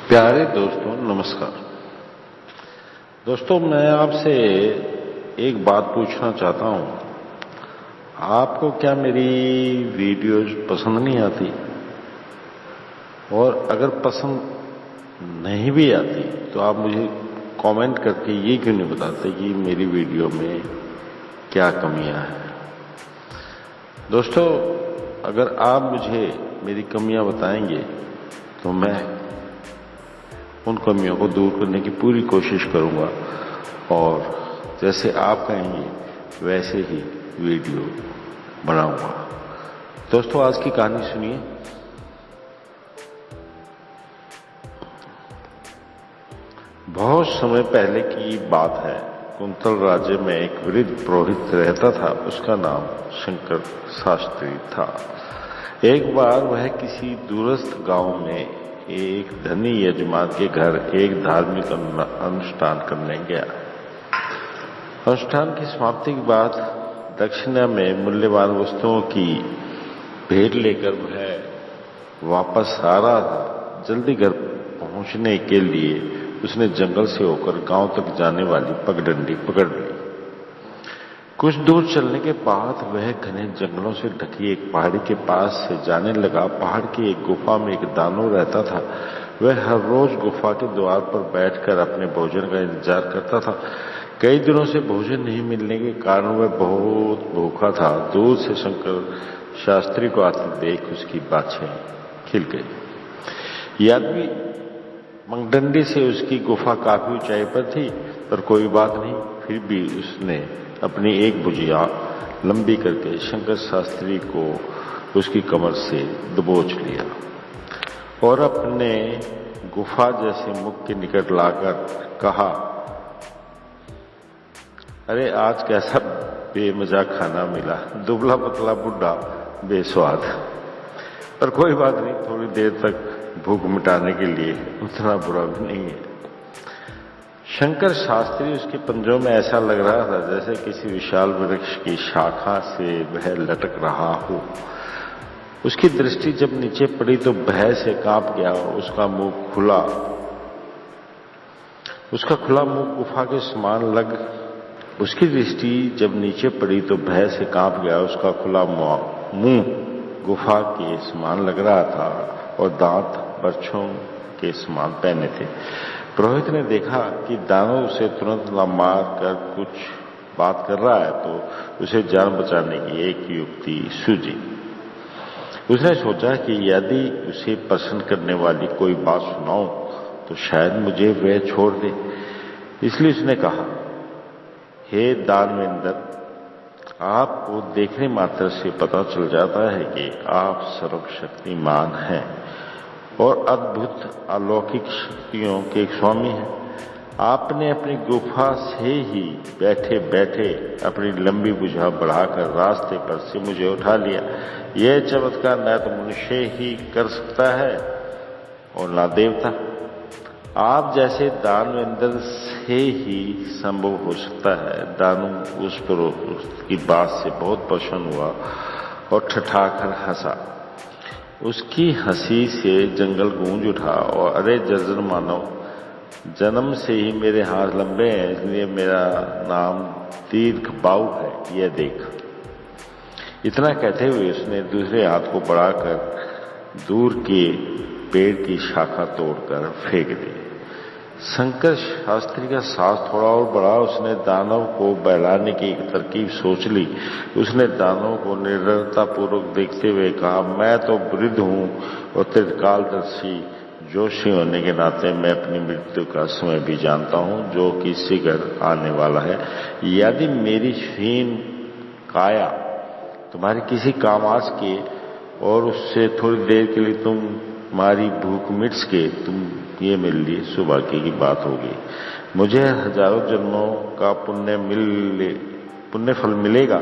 प्यारे दोस्तों नमस्कार। दोस्तों मैं आपसे एक बात पूछना चाहता हूं। आपको क्या मेरी वीडियोज पसंद नहीं आती? और अगर पसंद नहीं भी आती तो आप मुझे कमेंट करके ये क्यों नहीं बताते कि मेरी वीडियो में क्या कमियां हैं? दोस्तों अगर आप मुझे मेरी कमियां बताएंगे तो मैं उन कमियों को दूर करने की पूरी कोशिश करूंगा और जैसे आप कहेंगे वैसे ही वीडियो बनाऊंगा। दोस्तों आज की कहानी सुनिए। बहुत समय पहले की बात है। कुंतल राज्य में एक वृद्ध पुरोहित रहता था। उसका नाम शंकर शास्त्री था। एक बार वह किसी दूरस्थ गांव में एक धनी यजमान के घर एक धार्मिक अनुष्ठान करने गया। अनुष्ठान की समाप्ति के बाद दक्षिणा में मूल्यवान वस्तुओं की भेंट लेकर वह वापस आ रहा था। जल्दी घर पहुंचने के लिए उसने जंगल से होकर गांव तक जाने वाली पगडंडी पकड़ ली। कुछ दूर चलने के बाद वह घने जंगलों से ढकी एक पहाड़ी के पास से जाने लगा। पहाड़ की एक गुफा में एक दानव रहता था। वह हर रोज गुफा के द्वार पर बैठकर अपने भोजन का इंतजार करता था। कई दिनों से भोजन नहीं मिलने के कारण वह बहुत भूखा था। दूर से शंकर शास्त्री को आते देख उसकी बाछें खिल गई। यादवी पगडंडी से उसकी गुफा काफी ऊंचाई पर थी, पर कोई बात नहीं। फिर भी उसने अपनी एक भुजिया लंबी करके शंकर शास्त्री को उसकी कमर से दबोच लिया और अपने गुफा जैसे मुख के निकट लाकर कहा, अरे आज कैसा बेमजा खाना मिला, दुबला पतला बुढ़ा बेस्वाद। पर कोई बात नहीं, थोड़ी देर तक भूख मिटाने के लिए उतना बुरा भी नहीं है। शंकर शास्त्री उसके पंजों में ऐसा लग रहा था जैसे किसी विशाल वृक्ष की शाखा से वह लटक रहा हो। उसकी दृष्टि जब नीचे पड़ी तो भय से कांप गया। उसका खुला मुंह गुफा के समान लग उसकी दृष्टि जब नीचे पड़ी तो भय से कांप गया। उसका खुला मुंह गुफा के समान लग रहा था और दांत बरछों के समान पहने थे। पुरोहित ने देखा कि दानव उसे तुरंत मार कर कुछ बात कर रहा है तो उसे जान बचाने की एक युक्ति सूझी। उसने सोचा कि यदि उसे प्रसन्न करने वाली कोई बात सुनाऊं तो शायद मुझे वह छोड़ दे। इसलिए उसने कहा, हे दानवेंद्र, आपको देखने मात्र से पता चल जाता है कि आप सर्वशक्तिमान हैं और अद्भुत अलौकिक शक्तियों के स्वामी हैं। आपने अपनी गुफा से ही बैठे बैठे अपनी लंबी भुजा बढ़ाकर रास्ते पर से मुझे उठा लिया। यह चमत्कार न तो मनुष्य ही कर सकता है और न देवता। आप जैसे दानवेंद्र से ही संभव हो सकता है। दानव उस पर उसकी बात से बहुत प्रसन्न हुआ और ठठाकर हंसा। उसकी हंसी से जंगल गूंज उठा और अरे जर्जर मानव, जन्म से ही मेरे हाथ लंबे हैं, इसलिए मेरा नाम दीर्घबाहु है, यह देख। इतना कहते हुए उसने दूसरे हाथ को बढ़ाकर दूर के पेड़ की शाखा तोड़कर फेंक दी। शंकर शास्त्री का साहस थोड़ा और बढ़ा। उसने दानव को बहलाने की एक तरकीब सोच ली। उसने दानव को निर्दयतापूर्वक देखते हुए कहा, मैं तो वृद्ध हूं और त्रिकालदर्शी जोशी होने के नाते मैं अपनी मृत्यु का समय भी जानता हूं, जो कि शीघ्र आने वाला है। यदि मेरी क्षीण काया तुम्हारी किसी काम आ सके और उससे थोड़ी देर के लिए तुम्हारी भूख मिट सके, तुम ये मेरे लिए सौभाग्य की बात होगी। मुझे हजारों जन्मों का पुण्य फल मिलेगा,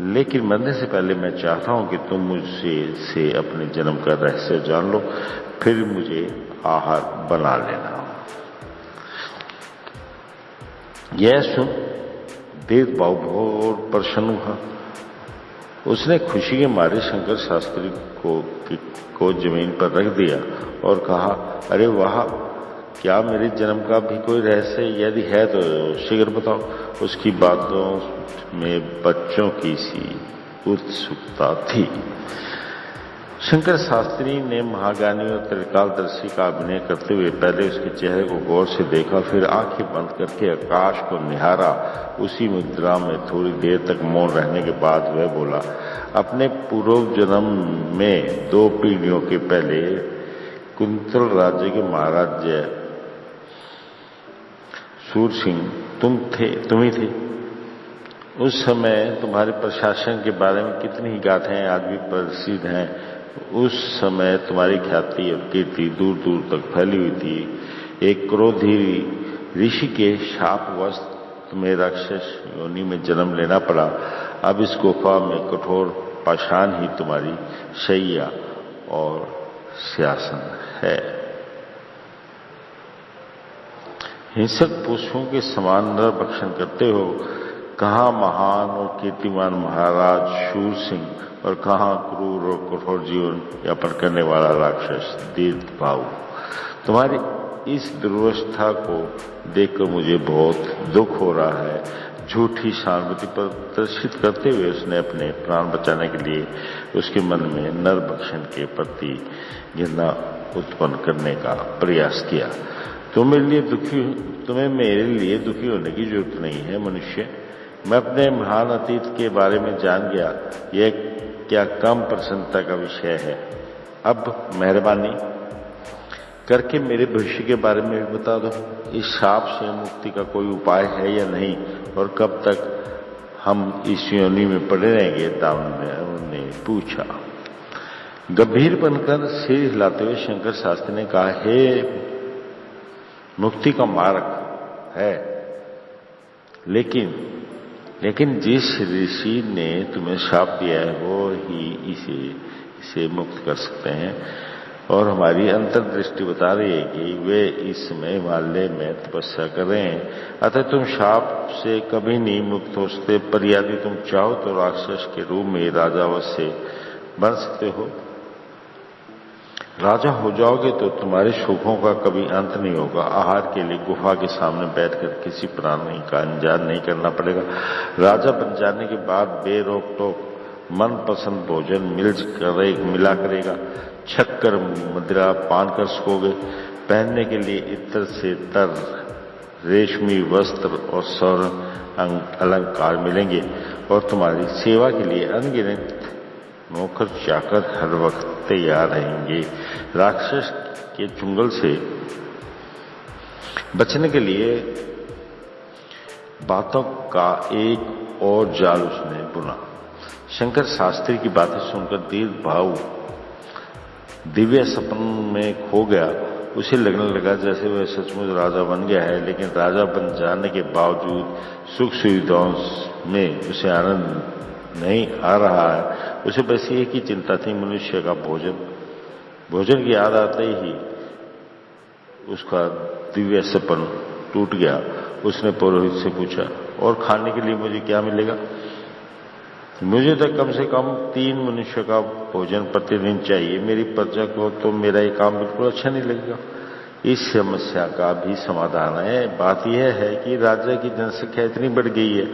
लेकिन मरने से पहले मैं चाहता हूं कि तुम मुझसे से अपने जन्म का रहस्य जान लो, फिर मुझे आहार बना लेना। यह सुन दीर्घबाहु बहुत प्रसन्न हुआ। उसने खुशी के मारे शंकर शास्त्री को को जमीन पर रख दिया और कहा, अरे वाह, क्या मेरे जन्म का भी कोई रहस्य? यदि है तो शीघ्र बताओ। उसकी बातों में बच्चों की सी उत्सुकता थी। शंकर शास्त्री ने महाज्ञानी और त्रिकालदर्शी का अभिनय करते हुए पहले उसके चेहरे को गौर से देखा, फिर आंखें बंद करके आकाश को निहारा। उसी मुद्रा में थोड़ी देर तक मौन रहने के बाद वह बोला, अपने पूर्व जन्म में 2 पीढ़ियों के पहले कुंतल राज्य के महाराज सूरसिंह तुम ही थे। उस समय तुम्हारे प्रशासन के बारे में कितनी ही गाथाएं आज भी प्रसिद्ध हैं। उस समय तुम्हारी ख्याति और कीर्ति दूर दूर तक फैली हुई थी। एक क्रोधी ऋषि के शापवश तुम्हें राक्षस योनि में जन्म लेना पड़ा। अब इस गुफा में कठोर पाषाण ही तुम्हारी शैया और शासन है। हिंसक पुष्पों के समान नरभक्षण करते हो। कहाँ महान और कीर्तिमान महाराज शूर सिंह और कहाँ क्रूर और कठोर जीवन यापन करने वाला राक्षस दीर्घबाहु। तुम्हारी इस दुर्वस्था को देखकर मुझे बहुत दुख हो रहा है। झूठी सहानुभूति प्रदर्शित करते हुए उसने अपने प्राण बचाने के लिए उसके मन में नरभक्षण के प्रति घृणा उत्पन्न करने का प्रयास किया। तुम्हें मेरे लिए दुखी होने की जरूरत नहीं है मनुष्य। मैं अपने महान अतीत के बारे में जान गया। यह क्या कम प्रसन्नता का विषय है। अब मेहरबानी करके मेरे भविष्य के बारे में भी बता दो। इस शाप से मुक्ति का कोई उपाय है या नहीं, और कब तक हम इस योनि में पड़े रहेंगे? दामन ने पूछा। गंभीर बनकर सिर हिलाते हुए शंकर शास्त्री ने कहा, हे, मुक्ति का मार्ग है, लेकिन जिस ऋषि ने तुम्हें शाप दिया है वो ही इसे मुक्त कर सकते हैं। और हमारी अंतर्दृष्टि बता रही है कि वे इस समय हिमालय में तपस्या कर रहे हैं। अतः तुम शाप से कभी नहीं मुक्त हो सकते, पर यदि तुम चाहो तो राक्षस के रूप में राजावश्य बन सकते हो। राजा हो जाओगे तो तुम्हारे सुखों का कभी अंत नहीं होगा। आहार के लिए गुफा के सामने बैठकर किसी प्राणी का इंतजार नहीं करना पड़ेगा। राजा बन जाने के बाद बेरोक टोक मनपसंद भोजन मिला करेगा। छक्कर मदिरा पान कर सकोगे। पहनने के लिए इत्र से तर रेशमी वस्त्र और स्वर्ण अलंकार मिलेंगे, और तुम्हारी सेवा के लिए अनगिनत नौकर चाकर हर वक्त तैयार रहेंगे। राक्षस के चुंगल से बचने के लिए बातों का एक और जाल उसने बुना। शंकर शास्त्री की बातें सुनकर दीर्घबाहु दिव्य सपन में खो गया। उसे लगने लगा जैसे वह सचमुच राजा बन गया है, लेकिन राजा बन जाने के बावजूद सुख सुविधाओं में उसे आनंद नहीं आ रहा है। उसे बस एक ही चिंता थी, मनुष्य का भोजन की याद आते ही उसका दिव्य सपन टूट गया। उसने पुरोहित से पूछा, और खाने के लिए मुझे क्या मिलेगा? मुझे तो कम से कम 3 मनुष्य का भोजन प्रतिदिन चाहिए। मेरी प्रजा को तो मेरा ये काम बिल्कुल अच्छा नहीं लगेगा। इस समस्या का भी समाधान है। बात यह है कि राज्य की जनसंख्या इतनी बढ़ गई है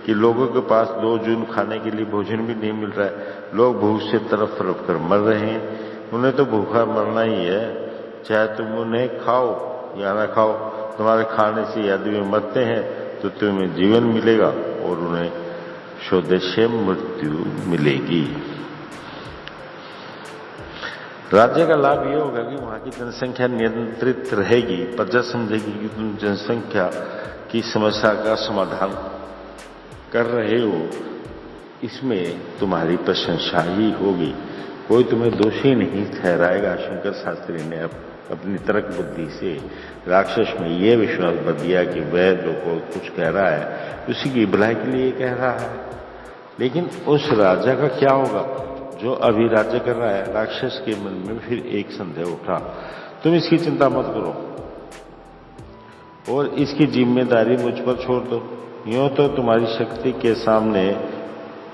कि लोगों के पास 2 जून खाने के लिए भोजन भी नहीं मिल रहा है। लोग भूख से तरफ कर मर रहे हैं। उन्हें तो भूखा मरना ही है, चाहे तुम उन्हें खाओ या ना खाओ। तुम्हारे खाने से यदि वे मरते हैं तो तुम्हें जीवन मिलेगा और उन्हें स्वदेश मृत्यु मिलेगी। राज्य का लाभ यह होगा कि वहां की जनसंख्या नियंत्रित रहेगी। प्रजा समझेगी कि तुम जनसंख्या की समस्या का समाधान कर रहे हो, इसमें तुम्हारी प्रशंसा ही होगी। कोई तुम्हें दोषी नहीं ठहराएगा। शंकर शास्त्री ने अपनी तर्क बुद्धि से राक्षस में यह विश्वास भर दिया कि वह जो कुछ कह रहा है उसी की भलाई के लिए कह रहा है। लेकिन उस राजा का क्या होगा जो अभी राज्य कर रहा है? राक्षस के मन में फिर एक संदेह उठा। तुम इसकी चिंता मत करो और इसकी जिम्मेदारी मुझ पर छोड़ दो। यूं तो तुम्हारी शक्ति के सामने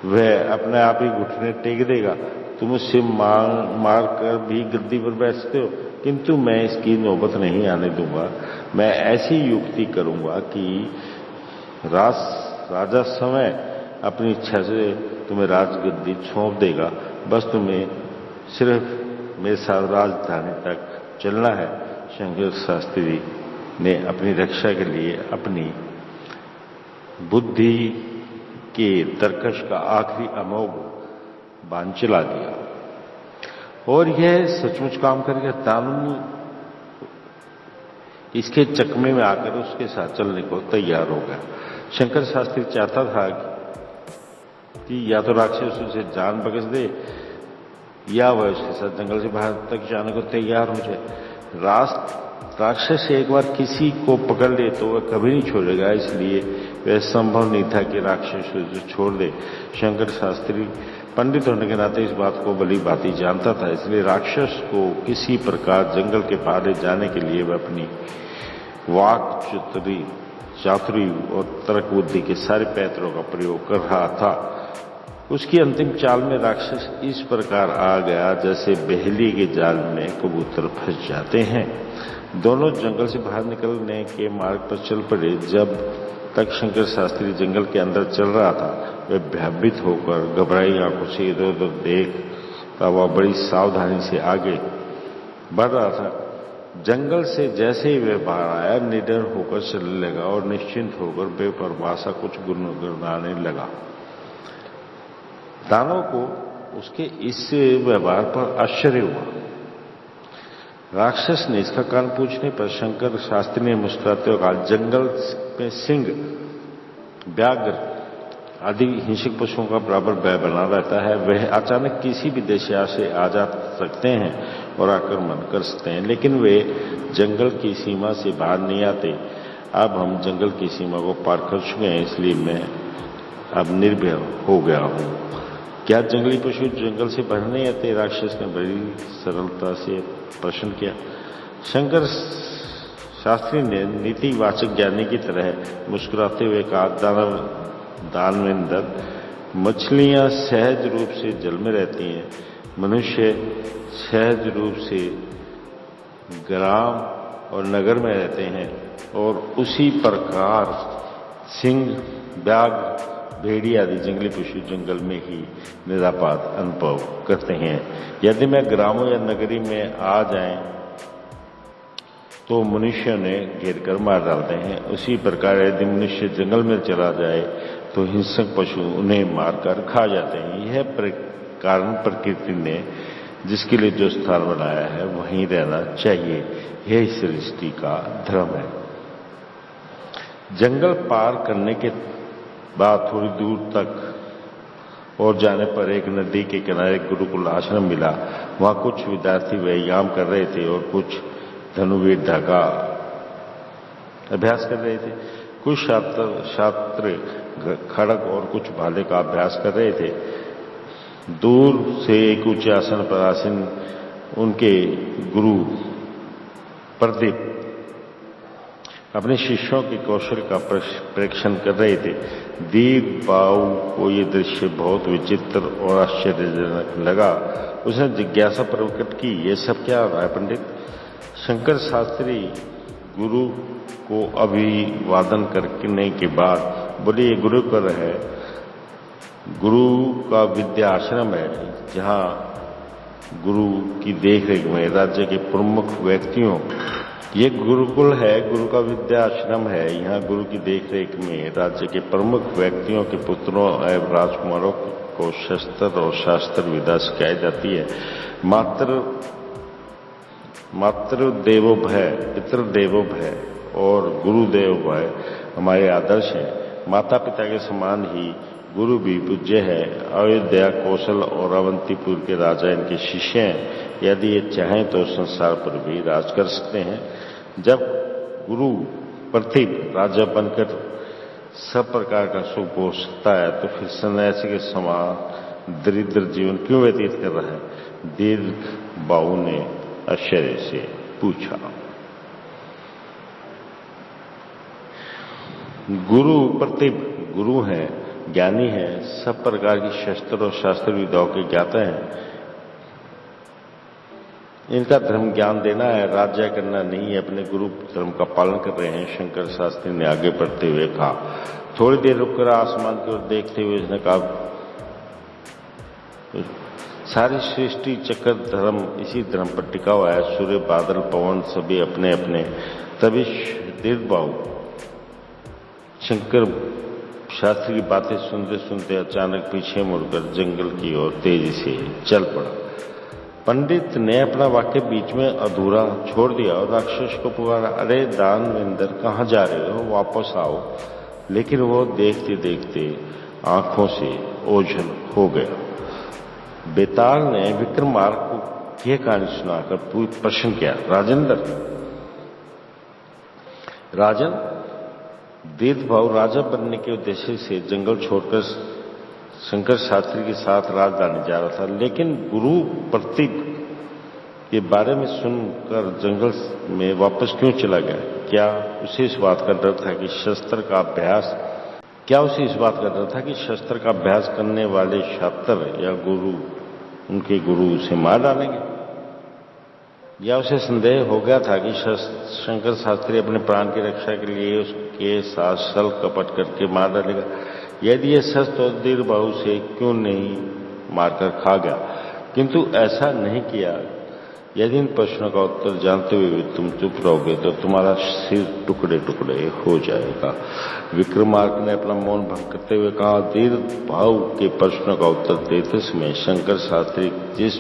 वह अपने आप ही घुटने टेक देगा। तुम उससे मार कर भी गद्दी पर बैठते हो, किंतु मैं इसकी नौबत नहीं आने दूंगा। मैं ऐसी युक्ति करूंगा कि राजा समय अपनी इच्छा से तुम्हें राजगद्दी सौंप देगा। बस तुम्हें सिर्फ मेरे साथ राजधानी तक चलना है। शंकर शास्त्री ने अपनी रक्षा के लिए अपनी बुद्धि के तर्कश का आखिरी अमोघ बाण चला दिया और यह सचमुच काम कर गया। दानव इसके चकमे में आकर उसके साथ चलने को तैयार हो गया। शंकर शास्त्री चाहता था कि या तो राक्षस उसे जान बख्श दे या वह उसके साथ जंगल से बाहर तक जाने को तैयार हो जाए। राक्षस एक बार किसी को पकड़ ले तो वह कभी नहीं छोड़ेगा, इसलिए वह संभव नहीं था कि राक्षस उसे छोड़ दे। शंकर शास्त्री पंडित होने के नाते इस बात को भली भांति जानता था, इसलिए राक्षस को किसी प्रकार जंगल के बाहर जाने के लिए वह अपनी वाक चातुरी और तर्क बुद्धि के सारे पैतरों का प्रयोग कर रहा था। उसकी अंतिम चाल में राक्षस इस प्रकार आ गया जैसे बहेली के जाल में कबूतर फंस जाते हैं। दोनों जंगल से बाहर निकलने के मार्ग पर चल पड़े। जब तक शंकर शास्त्री जंगल के अंदर चल रहा था, वह भयभीत होकर घबराई आंखों से इधर उधर देखता हुआ बड़ी सावधानी से आगे बढ़ रहा था। जंगल से जैसे ही वह बाहर आया, निडर होकर चलने लगा और निश्चिंत होकर बेपरवाह सा कुछ गुनगुनाने लगा। दानव को उसके इस व्यवहार पर आश्चर्य हुआ। राक्षस ने इसका कारण पूछने पर शंकर शास्त्री ने मुस्कुराते हुए कहा, जंगल में सिंह, व्याघ्र आदि हिंसक पशुओं का बराबर भय बना रहता है। वह अचानक किसी भी दिशा से आ जा सकते हैं और आक्रमण कर सकते हैं, लेकिन वे जंगल की सीमा से बाहर नहीं आते। अब हम जंगल की सीमा को पार कर चुके हैं, इसलिए मैं अब निर्भय हो गया हूं। क्या जंगली पशु जंगल से बाहर नहीं आते? राक्षस ने बड़ी सरलता से प्रश्न किया। शंकर शास्त्री ने नीतिवाचक ज्ञानी की तरह मुस्कुराते हुए कहा, दानवेंद्र, मछलियां सहज रूप से जल में रहती हैं, मनुष्य सहज रूप से ग्राम और नगर में रहते हैं, और उसी प्रकार सिंह, व्याघ्र, भेड़िया आदि जंगली पशु जंगल में ही निरापद अनुभव करते हैं। यदि मैं ग्रामों या नगरी में आ जाएं तो मनुष्यों ने घेर कर मार डालते हैं। उसी प्रकार यदि मनुष्य जंगल में चला जाए तो हिंसक पशु उन्हें मारकर खा जाते हैं। यह कारण प्रकृति ने जिसके लिए जो स्थान बनाया है वहीं रहना चाहिए। यह सृष्टि का धर्म है। जंगल पार करने के बाद थोड़ी दूर तक और जाने पर एक नदी के किनारे गुरुकुल आश्रम मिला। वहां कुछ विद्यार्थी व्यायाम कर रहे थे और कुछ धनुर्विद्या का अभ्यास कर रहे थे। कुछ छात्र खड़ग और कुछ भाले का अभ्यास कर रहे थे। दूर से एक ऊंचे आसन पर आसीन उनके गुरु प्रदीप अपने शिष्यों के कौशल का परीक्षण कर रहे थे। दीप बाऊ को ये दृश्य बहुत विचित्र और आश्चर्यजनक लगा। उसने जिज्ञासा प्रकट की, ये सब क्या हो रहा है पंडित? शंकर शास्त्री गुरु को अभिवादन करने के बाद बोले, ये गुरुकुल है, गुरु का विद्या आश्रम है, जहाँ गुरु की देखरेख में राज्य के प्रमुख व्यक्तियों, ये गुरुकुल है, गुरु का विद्या आश्रम है, यहाँ गुरु की देखरेख में राज्य के प्रमुख व्यक्तियों के पुत्रों एवं राजकुमारों को शस्त्र और शास्त्र विद्या सिखाई जाती है। मातृ देवो भय, पितृ देवो भय और गुरुदेव भय हमारे आदर्श हैं। माता पिता के समान ही गुरु भी पूज्य है। अयोध्या, कौशल और अवंतीपुर के राजा इनके शिष्य हैं। यदि ये चाहें तो संसार पर भी राज कर सकते हैं। जब गुरु पृथ्वी राजा बनकर सब प्रकार का सुख भोग सकता है तो फिर सन्यासी के समान दरिद्र जीवन क्यों व्यतीत कर रहा है? दीर्घ बाहु ने आश्चर्य से पूछा। गुरु पृथ्वी गुरु हैं ज्ञानी हैं, सब प्रकार की शस्त्र और शास्त्र विद्याओं के ज्ञाता हैं। इनका धर्म ज्ञान देना है, राज्य करना नहीं है। अपने गुरु धर्म का पालन कर रहे हैं, शंकर शास्त्री ने आगे बढ़ते हुए कहा। थोड़ी देर रुककर आसमान की ओर देखते हुए उसने कहा, सारी सृष्टि चक्र धर्म इसी धर्म पर टिका हुआ है। सूर्य, बादल, पवन सभी अपने अपने। तभी दीर्घबाहु शंकर शास्त्री की बातें सुनते सुनते अचानक पीछे मुड़कर जंगल की ओर तेजी से चल पड़ा। पंडित ने अपना वाक्य बीच में अधूरा छोड़ दिया और राक्षस को पुकारा, अरे दानवेंद्र, कहाँ जा रहे हो? वापस आओ। लेकिन वो देखते देखते आंखों से ओझल हो गया। बेताल ने विक्रमार्क को यह कहानी सुनाकर प्रश्न किया, राजन, दीर्घबाहु राजा बनने के उद्देश्य से जंगल छोड़कर शंकर शास्त्री के साथ राजधानी जा रहा था, लेकिन गुरु प्रतीक के बारे में सुनकर जंगल में वापस क्यों चला गया? क्या उसे इस बात का डर था कि शस्त्र का अभ्यास करने वाले छात्र या उनके गुरु उसे मार डालेंगे? या उसे संदेह हो गया था कि शंकर शास्त्री अपने प्राण की रक्षा के लिए उसके साथ छल कपट करके मार डालेगा? यदि यह सच तो दीर्घबाहु से क्यों नहीं मारकर खा गया? किंतु ऐसा नहीं किया। यदि इन प्रश्नों का उत्तर जानते हुए तुम चुप रहोगे तो तुम्हारा सिर टुकड़े टुकड़े हो जाएगा। विक्रमार्क ने अपना मौन भंग करते हुए कहा, दीर्घबाहु के प्रश्नों का उत्तर देते समय शंकर शास्त्री जिस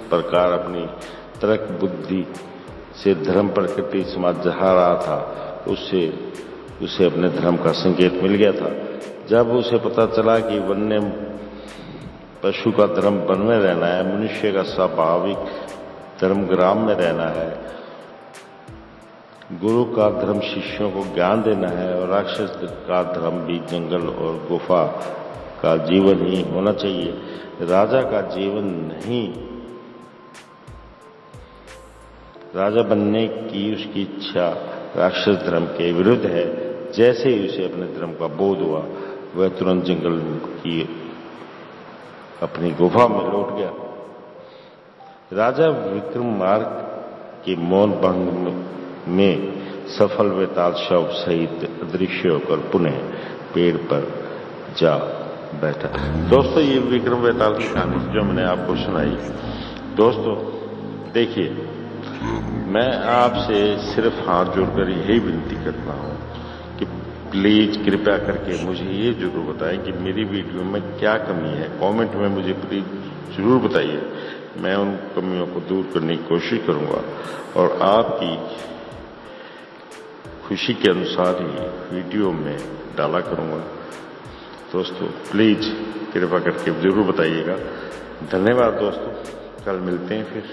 प्रकार अपनी तर्क बुद्धि से धर्म प्रकृति समाज जहा रहा था, उसे अपने धर्म का संकेत मिल गया था। जब उसे पता चला कि वन्य पशु का धर्म वन में रहना है, मनुष्य का स्वाभाविक धर्म ग्राम में रहना है, गुरु का धर्म शिष्यों को ज्ञान देना है और राक्षस का धर्म भी जंगल और गुफा का जीवन ही होना चाहिए। राजा का जीवन नहीं, राजा बनने की उसकी इच्छा राक्षस धर्म के विरुद्ध है। जैसे ही उसे अपने धर्म का बोध हुआ, वह तुरंत जंगल की अपनी गुफा में लौट गया। राजा विक्रमार्क के मौन भंग में सफल बेताल शव सहित अदृश्य होकर पुनः पेड़ पर जा बैठा। दोस्तों, ये विक्रम बेताल की कहानी जो मैंने आपको सुनाई, दोस्तों देखिए, मैं आपसे सिर्फ हाथ जोड़कर यही विनती करता हूँ कि प्लीज कृपया करके मुझे ये जरूर बताएं कि मेरी वीडियो में क्या कमी है। कमेंट में मुझे प्लीज जरूर बताइए, मैं उन कमियों को दूर करने की कोशिश करूंगा और आपकी खुशी के अनुसार ही वीडियो में डाला करूंगा। दोस्तों प्लीज कृपया करके जरूर बताइएगा। धन्यवाद दोस्तों, कल मिलते हैं फिर।